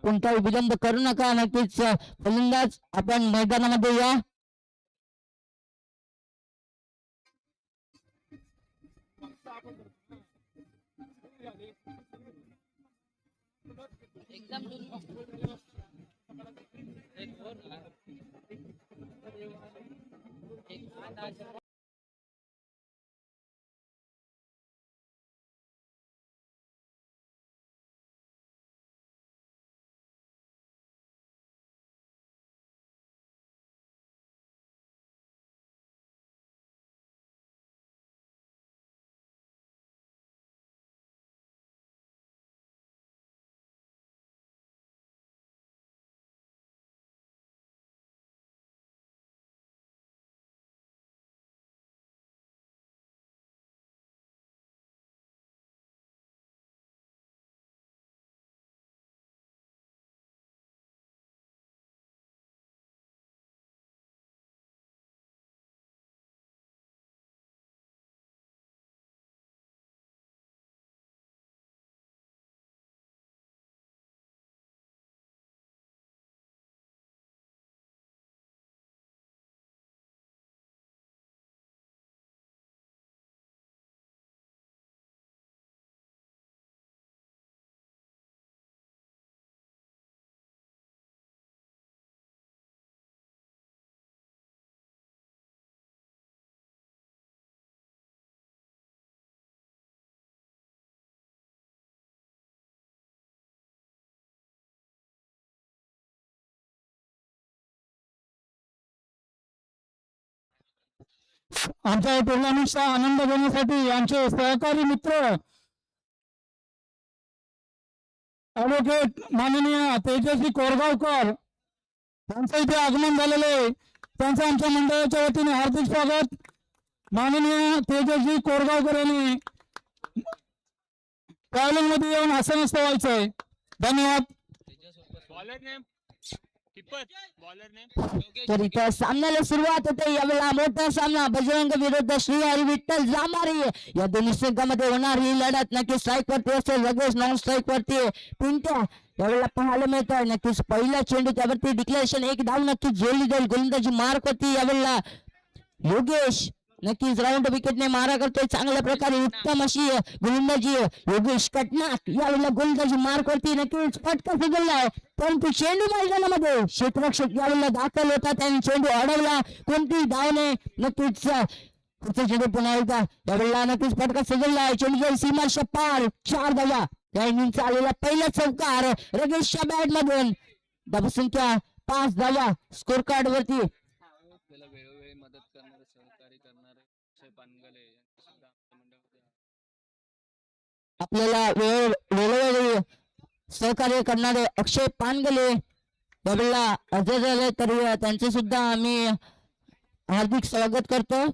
कोणताही विलंब करू नका. नक्कीच फलंदाज आपण मैदानामध्ये या. आमच्या टुर्नामेंटचा आनंद घेण्यासाठी आमचे सहकारी मित्र ॲडव्होकेट माननीय तेजस्वी कोरगावकर यांचं इथे आगमन झालेले. त्यांचं आमच्या मंडळाच्या वतीने हार्दिक स्वागत. माननीय तेजस्वी कोरगावकर यांनी ट्रॅव्हलिंग मध्ये येऊन आसनस्थ व्हायचंय. धन्यवाद. तर इथं सामन्याला सुरुवात होते. यावेळेला मोठा सामना बजरंग विरुद्ध श्री हरी विठ्ठल जामारी या दोन्ही संघामध्ये होणार. ही लढत नक्की स्ट्राईक वरती असेल. लगेच नॉन स्ट्राईक वरती पिंट्या यावेळेला पाहायला मिळत आहे. नक्कीच पहिला चेंडू त्यावरती डिक्लेरेशन एक धाव नक्कीच जोडली जाईल. गोलंदाजी मार्क होती यावेळेला योगेश नक्कीच राऊंड विकेटने मारा करतोय. चांगल्या प्रकारे उत्तम अशी गोलंदाजी योगेश कटनाक यावेळेला गोलंदाजी मार्क वरती नक्कीच फटका फिरलाय. परंतु चेंडू मैदानामध्ये क्षेत्ररक्षक यावेळेला दाखल होता. त्यांनी चेंडू अडवला. कोणती धाव नाही. नक्कीच पुढचा चेंडू पुन्हा एकदा यावेळेला नक्कीच फटका फिरलाय. चेंडू सीमारेषा पार 4 धावा. या इनिंगचा आलेला पहिला चौकार रगेशच्या बॅट मधून. धावसंख्या 5 धावा स्कोर कार्ड वरती. आपल्याला वेळोवेळी सहकार्य करणारे अक्षय पानगले यावेळेला हजर झाले. तरी त्यांचे सुद्धा आम्ही हार्दिक स्वागत करतो.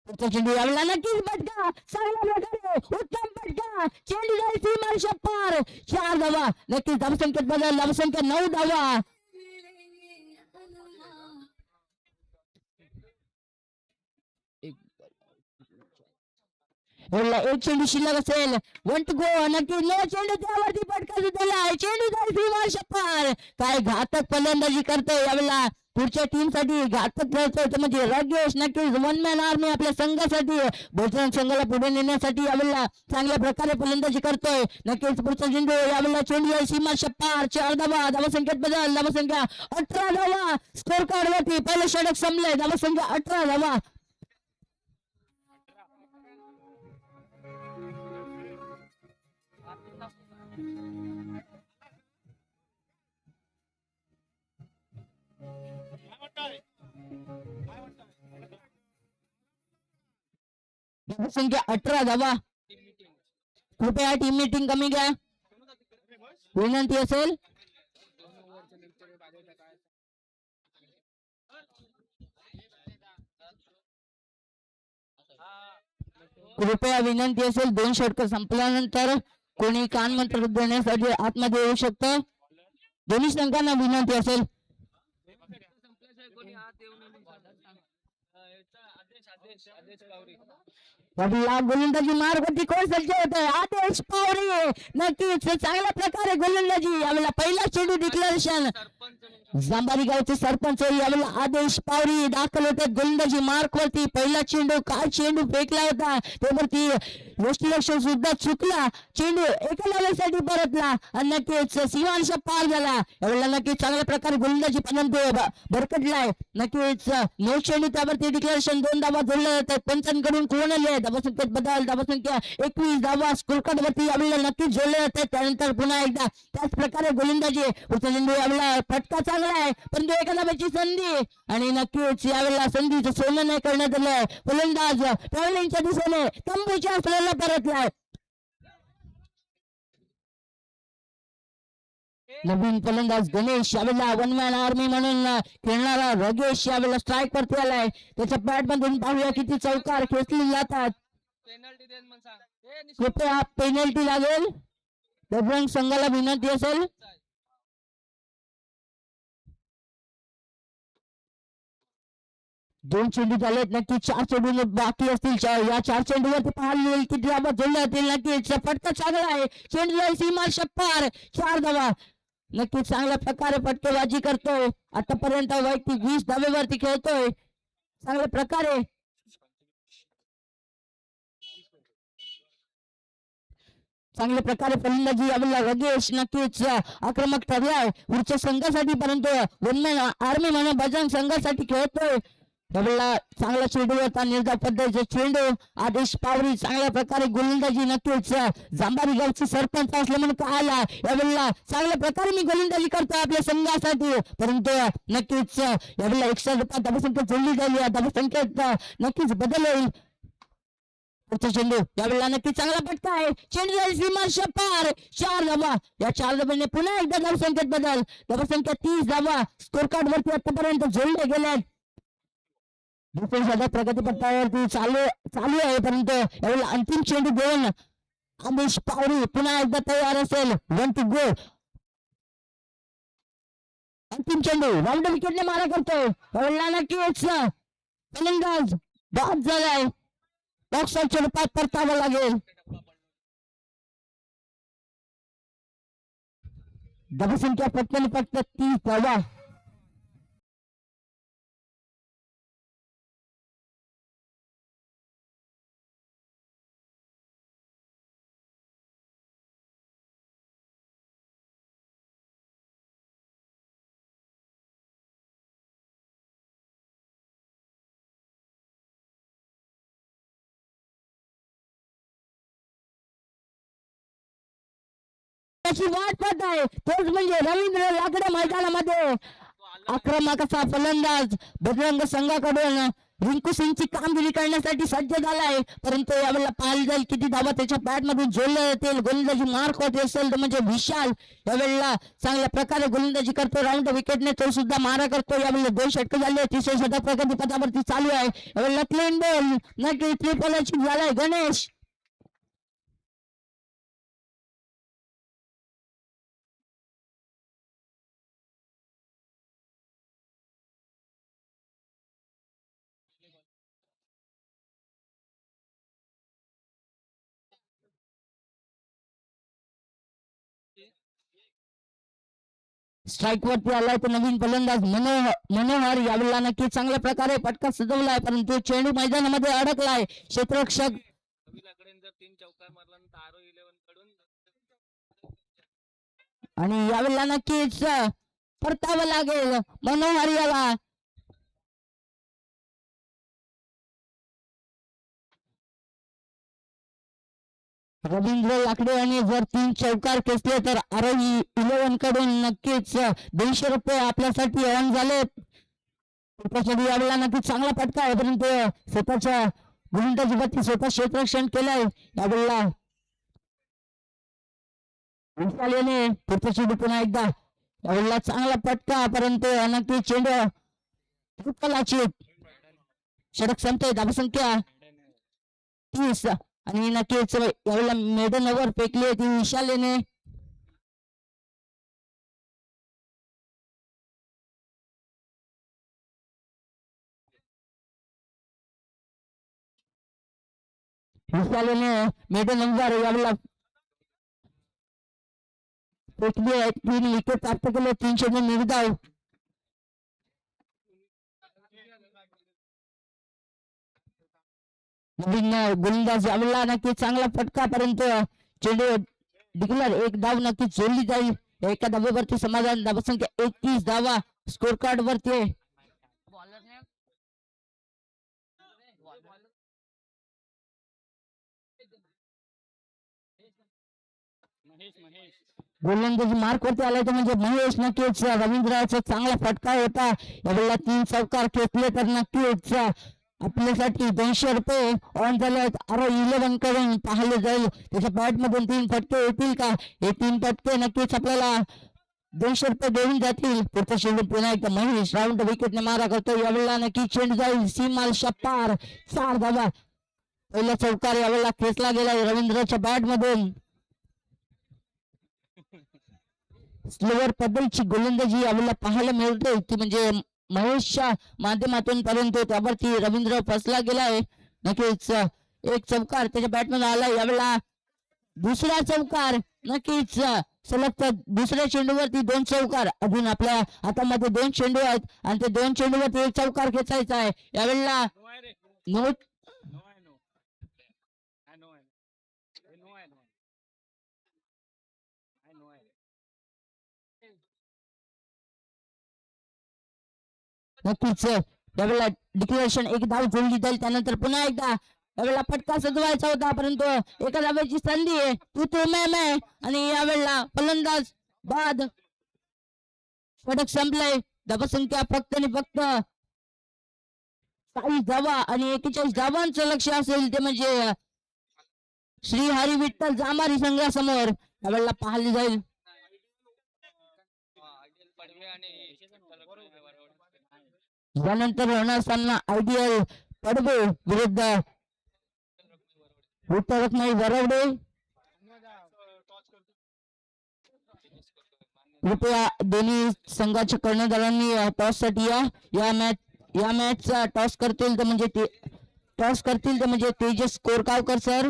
चेंडू यावेळेला नक्कीच फटका. चांगल्या प्रकारे उत्तम फटका. चेंडू जाईल सीमारेषा पार 4 धावा. नक्कीच धावसंख्येत बदल. धावसंख्या 9 धावा. एक चेंडू शिल्लक असेल. 1 टू गो. नक्की नो चेंडू त्यावरती फटका दिलेला. चेंडू जाईल सीमारेषा पार. काय घातक फलंदाजी करतोय यावेळेला. पुढच्या टीम साठी घातक खेळतोय म्हणजे राजेश. नक्कीच 1 मॅन आर्मी आपल्या संघासाठी बजरंग संघाला पुढे नेण्यासाठी यावेळेला चांगल्या प्रकारे फलंदाजी करतोय. नक्कीच पुढचा चेंडू यावेळेला चेंडू जाईल सीमारेषा पार 4 धावा. धावसंख्येत बदल. धावसंख्या 18 धावा स्कोर कार्ड वरती. पहिलं षटक संपलंय. धावसंख्या 18 धावा. संख्या 18 धावा. कृपया टीम मीटिंग कमी घ्या विनंती असेल. कृपया विनंती असेल 2 षटक संपल्यानंतर कोणी कानमंत्र देण्यासाठी आतमध्ये येऊ शकतं. दोन्ही संघांना विनंती असेल. वडिला गोलंदाजी मार्गवरती कोण सज्ज होत आहे आदेश पावरे नक्कीच चांगल्या प्रकारे गोलंदाजी यावेळेला पहिला चेंडू डिक्लेरेशन जांबारी गावचे सरपंच यावेळेला आदेश पावरी दाखल होतात गोलंदाजी मार्क वरती पहिला चेंडू काय चेंडू फेकला होता त्यावरती यष्टीरक्षण सुद्धा चुकला चेंडू एका लावेसाठी परतला आणि नक्कीच सीमांशा पार झाला यावेळेला नक्कीच चांगल्या प्रकारे गोलंदाजी पर्यंत भरकटलाय नक्कीच 9 चेंडू त्यावरती डिक्लेरेशन 2 धावा जोडल्या जातात पंचांकडून कोण आले धावासंख्येत बदल धावासंख्या 21 धावा स्कोर कार्ड वरती यावेळेला नक्कीच जोडले जातात त्यानंतर पुन्हा एकदा त्याच प्रकारे गोलंदाजी चेंडू यावेळेला फटका चांगला आहे परंतु एका धाब्याची संधी आणि नक्कीच यावेळेला संधीचं सोनं नाही करण्यात आलंय फलंदाज ट्रॅव्हलिंगच्या दिशेने तंबूच्या आपल्याला परतलाय नवीन फलंदाज गणेश यावेळेला वन मॅन आर्मी म्हणून खेळणारा रगेश यावेळेला स्ट्राईक वरती आलाय त्याच्या बॅट मधून पाहूया किती चौकार खेचले जातात कृपया पेनल्टी लागेल बजरंग संघाला विनंती असेल दोन चेंडू झालेत नक्की 4 चेंडू बाकी असतील या 4 चेंडूवरती पाहायला येईल किती धावा जोडल्या जातील नक्कीच फटका चांगला आहे चेंडू सीमा शप्पार 4 धावा नक्कीच चांगल्या प्रकारे फटकेबाजी करतोय आतापर्यंत वैयक्तिक 20 धावेवरती खेळतोय चांगल्या प्रकारे चांगल्या प्रकारे फलंदाजी यावेळेला रगेश नक्कीच आक्रमक ठरलाय पुढच्या संघासाठी परंतु वनमॅन आर्मी म्हणून बजरंग संघासाठी खेळतोय यावेळेला चांगला चेंडू होता निर्धाव पद्धतीचे चेंडू आदेश पावरी चांगल्या प्रकारे गोलंदाजी नक्कीच जांबारी गावचे सरपंच असले म्हणून कळाला यावेळेला चांगल्या प्रकारे मी गोलंदाजी करतो आपल्या संघासाठी परंतु नक्कीच यावेळेला 100 रुपये धावसंख्या जोडली जाईल धावसंख्येत नक्कीच बदल होईल चेंडू यावेळेला नक्की चांगला फटका आहे चेंडू सीमा पार 4 धावा या 4 धावांनी पुन्हा एकदा धावसंख्येत बदल धावसंख्या 30 धावा स्कोर कार्ड वरती आतापर्यंत जोडले गेले दुसऱ्या सध्या प्रगती पथकावरती चालू आहे परंतु यावेळेला अंतिम चेंडू देऊन आदेश पावरी पुन्हा एकदा तयार असेल 1 to go अंतिम चेंडू राऊंड विकेटने मारा करतोय यावेळेला नक्कीच फलंदाज बाद झालाय बॉक्सरच्या रूपात परतावं लागेल धावसंख्या फक्त 30 धावा वाट पाहत आहे तोच म्हणजे रवींद्र लाकडे मैदानामध्ये आक्रमक असा फलंदाज बजरंग संघाकडून रिंकू सिंगची कामगिरी करण्यासाठी सज्ज झालाय परंतु यावेळेला पाहायला जाईल किती धावा त्याच्या बॅट मधून जोडल्या जातील गोलंदाजी मार्क होत असेल तर म्हणजे विशाल यावेळेला चांगल्या प्रकारे गोलंदाजी करतो राऊंड विकेटने तो सुद्धा मारा करतो यावेळेला 2 षटक झाले तिसरे षटक प्रगती पथावरती चालू आहे यावेळेला क्लीन बॉल नक्की ट्रिपल झालाय गणेश स्ट्राईक वरती आलाय तो नवीन फलंदाज मनोहर यावेळेला नक्की चांगल्या प्रकारे फटका सजवलाय परंतु चेंडू मैदानामध्ये अडकलाय क्षेत्ररक्षक आणि यावेळेला नक्कीच परतावं लागेल मनोहर याला रवींद्र लाकडे यांनी जर 3 चौकार खेचले तर आरोही 11 कडून नक्कीच 200 रुपये आपल्यासाठी अर्न झाले यावेळेला नक्कीच चांगला फटका आहे परंतु स्वतःच्या गोलंदाजीवरती स्वतः क्षेत्ररक्षण केलंय यावेळेला विशाल याने चेंडू पुन्हा एकदा यावेळेला चांगला फटका परंतु नक्कीच चेंडू षटक संपतोय धावसंख्या 30 आणि नक्कीच यावेळेला मेडन ओव्हर फेकली ती विशाल याने विशालने मेडल नंबर यावेळेला फेकली आहे. 3 विकेट प्राप्त केले. 3 निर्धाव. नवीन गोलंदाज यावेळेला नक्की चांगला फटका, परंतु चेंडू डिक्लेअर. एक धाव नक्की जोडली जाईल. एका धावेवरती समाधान. धावसंख्या 31 धावा स्कोर कार्ड वरती. गोलंदाजी मार्क वरती आलाय तो म्हणजे महेश. नक्कीच रवींद्राचा चांगला फटका होता. यावेळेला 3 चौकार खेचले तर नक्कीच आपल्यासाठी 200 रुपये ऑन झाले आहेत. आरो 11 कडून पाहिले जाईल त्याच्या बॅट मधून 3 फटके येतील का. हे 3 फटके नक्कीच आपल्याला 200 रुपये देऊन जातील. पुढचा चेंडू पुन्हा एकदा महेश राऊंड विकेटने मारा करतो. यावेळेला नक्की चेंडू जाईल सीमाल शपार. 4 धावा. पहिला चौकार यावेळेला खेचला गेला रवींद्रच्या बॅट मधून. स्लोवर पद्धतीची गोलंदाजी यावेळेला पाहायला मिळते ती म्हणजे महेशच्या माध्यमातून, परंतु त्यावरती रवींद्र फसला गेलाय. नक्कीच एक चौकार त्याच्या बॅटमधून आला. यावेळेला दुसरा चौकार. नक्कीच सलग दुसऱ्या चेंडूवरती 2 चौकार. अजून आपल्या हातामध्ये 2 चेंडू आहेत आणि ते 2 चेंडूवरती 1 चौकार खेचायचा आहे. यावेळेला नोट नक्कीच यावेळेला डिक्लेरेशन. एक धाव जोडली जाईल. त्यानंतर पुन्हा एकदा यावेळेला फटका सजवायचा होता, परंतु एका धावेची संधी आहे. तू मैं आणि यावेळेला फलंदाज बाद. षटक संपलंय. धावसंख्या फक्त आणि फक्त 40 धावा आणि 41 धावांचं लक्ष असेल ते म्हणजे श्री हरी विठ्ठल जांभारी संघासमोर यावेळेला पाहिली जाईल. यानंतर होणार सामना आयडियल पडवे विरुद्ध उत्तरकमाई वरवडे. कृपया दोन्ही संघाच्या कर्णधारांनी टॉस साठी या मॅचचा टॉस करतील तर म्हणजे Tejas Korgaonkar sir.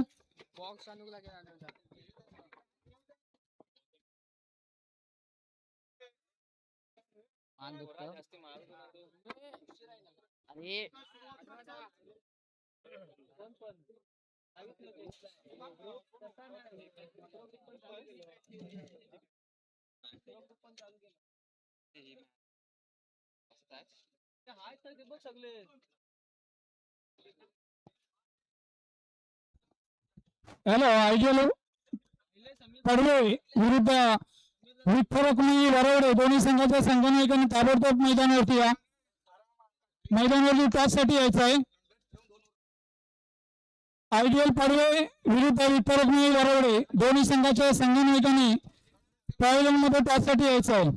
Hello ideal Padve विरुद्ध विठ्ठलकमी वरवडे दोन्ही संघाच्या संघनायकांनी ताबडतोब मैदानावरती या. मैदानावरती टॉससाठी यायचं आहे. आयडियल पडवे विरुद्ध विठ्ठलकमी वरवडे दोन्ही संघाच्या संघनायकांनी मध्ये टॉससाठी यायचं आहे.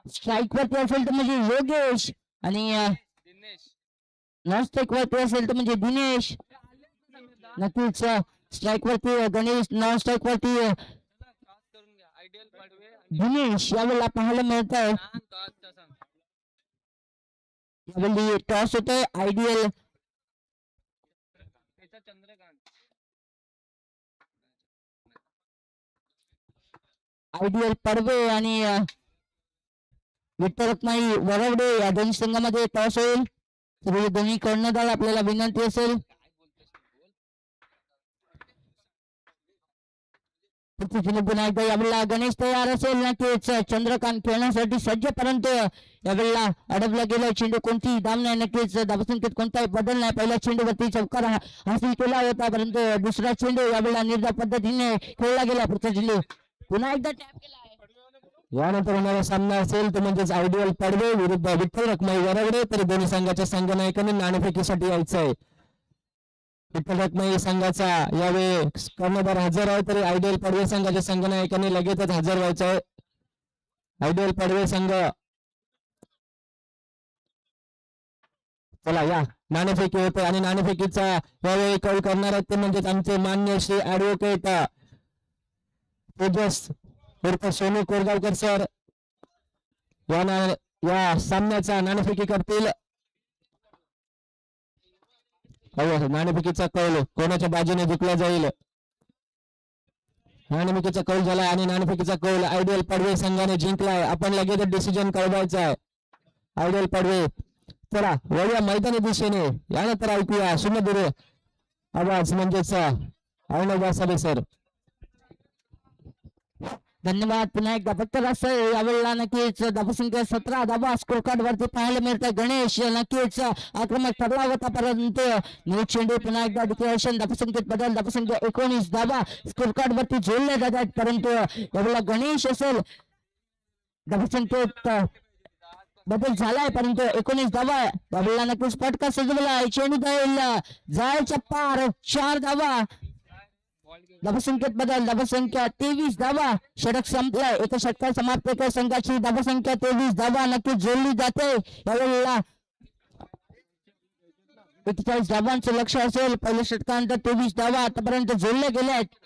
स्ट्राईक वरती असेल तर म्हणजे योगेश आणि नॉन स्ट्राईक वरती असेल तर म्हणजे दिनेश. नक्कीच स्ट्राईक वरती गणेश, नॉन स्ट्राईक वरती दिनेश यावेळेला पाहायला मिळत आहे. यावेळी टॉस होतोय आयडियल आयडियल पडवे आणि विठ्ठल रखमाई वरवडे या दोन्ही संघामध्ये टॉस होईल. तर दोन्ही कर्णधार आपल्याला विनंती असेल पुन्हा एकदा यावेळेला गणेश तयार असेल नक्कीच चंद्रकांत खेळण्यासाठी सज्ज, परंतु यावेळेला अडवला गेला चेंडू कोणती धाम नाही. नक्कीच धावसंख्येत कोणताही बदल नाही. पहिल्या चेंडूवरती चौकार हासिल केला होता, परंतु दुसरा चेंडू यावेळेला निर्धाव पद्धतीने खेळला गेला. पुढचा चेंडू पुन्हा एकदा टॅप केला आहे. यानंतर होणारा सामना असेल तो म्हणजेच आयडियल पडवे विरुद्ध विठ्ठल रखमाई वरवडे. तर दोन्ही संघाच्या संघनायकांनी नाणेफेकीसाठी यायचं आहे. विठ्ठल रखमाई संघाचा यावेळी कर्णधार हजर आहे, तरी आयडियल पडवे संघाच्या संघनायकांनी लगेचच हजर व्हायचं आहे. आयडियल पडवे संघ चला या नाणेफेकी होते आणि नाणेफेकीचा यावेळी कौल करणार आहेत ते म्हणजेच आमचे मान्य श्री ऍडव्होकेट तेजस उर्फ सोनू कोरगावकर सर या सामन्याचा नाणेफेकी करतील. नाणेफेकीचा कौल कोणाच्या बाजूने जिंकला जाईल. नाणेफेकीचा कौल झाला आणि नाणेफेकीचा कौल आयडियल पडवे संघाने जिंकलाय. आपण लगेच डिसिजन कळवायचा आहे. आयडियल पडवे चला वळूया मैदानी दिशेने. यानंतर ऐकूया सुमधुर आवाज म्हणजेच अर्णव वासाबे सर. धन्यवाद. पुन्हा एकदा फक्त यावेळेला नक्कीच धावसंख्या 17 धावा स्कोर कार्ड वरती पाहायला मिळत. गणेश नक्कीच आक्रमक ठरला होता, परंतु न्यू चेंडू पुन्हा एकदा डिक्लेरेशन धावसंख्येत बदल. धावसंख्या 19 धावा स्कोर कार्ड वरती जोडल्या जातात, परंतु यावेळेला गणेश असेल धावसंख्येत बदल झालाय, परंतु 19 धावा यावेळेला नक्कीच फटका सजवला. चेंडू जायच्या पार 4 धावा. धावसंख्येत बदल. धावसंख्या 23 धावा. षटक संपलाय. एका षटकार समाप्त. एका संघाची धावसंख्या 23 धावा नक्कीच जोडली जाते. यावेळेला 41 धावांचं लक्ष असेल. पहिल्या षटकानंतर 23 धावा आतापर्यंत जोडल्या गेल्या आहेत.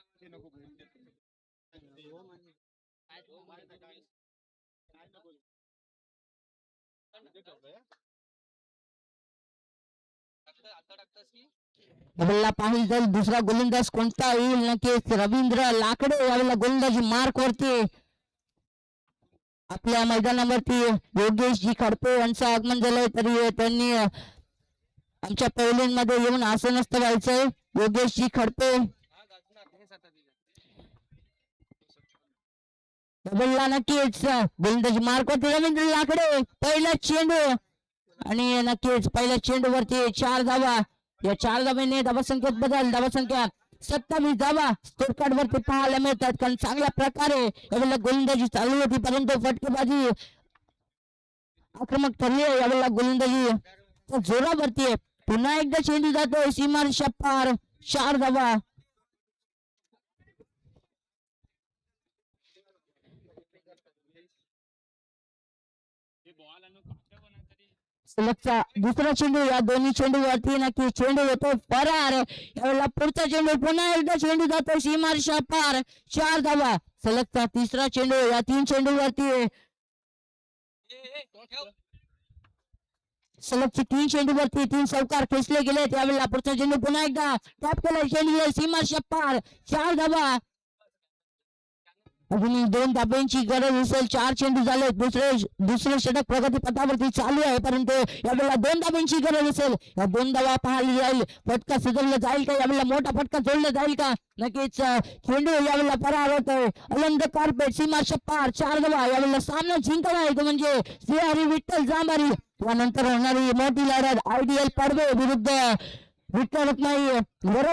यावेळेला पाहिजे तर दुसरा गोलंदाज कोणता येईल. नक्कीच रवींद्र लाकडे यावेळेला गोलंदाजी मार्क वरती. आपल्या मैदानावरती योगेशजी खडपे यांचं आगमन झालंय, तरी त्यांनी आमच्या पेव्हलियन मध्ये येऊन आसनस्थ व्हायचंय. योगेशजी खडपे यावेळेला नक्कीच गोलंदाजी मार्क वरती रवींद्र लाकडे. पहिला चेंडू आणि नक्कीच पहिल्या चेंडूवरती 4 धावा. या 4 धावेने धावसंख्येत बदल. धावसंख्या 27 धावा स्कोर कार्ड वरती पाहायला मिळतात, कारण चांगल्या प्रकारे यावेळेला गोलंदाजी चालू होती, परंतु फटकेबाजी आक्रमक ठरली. यावेळेला गोलंदाजी जोरावरती. पुन्हा एकदा चेंडू जातोय सीमारेषा पार. 4 धावा. सलगचा दुसरा चेंडू. या दोन्ही चेंडूवरती नक्की चेंडू होतो फरार. यावेळेला पुढचा चेंडू. पुन्हा एकदा चेंडू जातो सीमारेषा पार. 4 धावा. सलगचा तिसरा चेंडू. या 3 चेंडूवरती सलगचे 3 चेंडूवरती 3 चौकार खेचले गेले. त्यावेळेला पुढचा चेंडू पुन्हा एकदा टॅप केला. चेंडू सीमारेषा पार. 4 धावा. अजूनही 2 धाब्यांची गरज असेल. 4 चेंडू झाले. दुसरे षटक प्रगती पथावरती चालू आहे, परंतु यावेळेला 2 धाब्यांची गरज असेल. या 2 धावा पाहायला जाईल. फटका सुधारला जाईल का. यावेळेला मोठा फटका जोडला जाईल का. नक्कीच चेंडू यावेळेला फरार होतोय. अलंद कार्पेट सीमारेषा पार. 4 धावा. यावेळेला सामना जिंकला आहे तो म्हणजे श्री विठ्ठल जांभारी. त्यानंतर होणारी मोठी लढत आयडियल पडवे विरुद्ध विठ्ठल रखमाई वरवडे.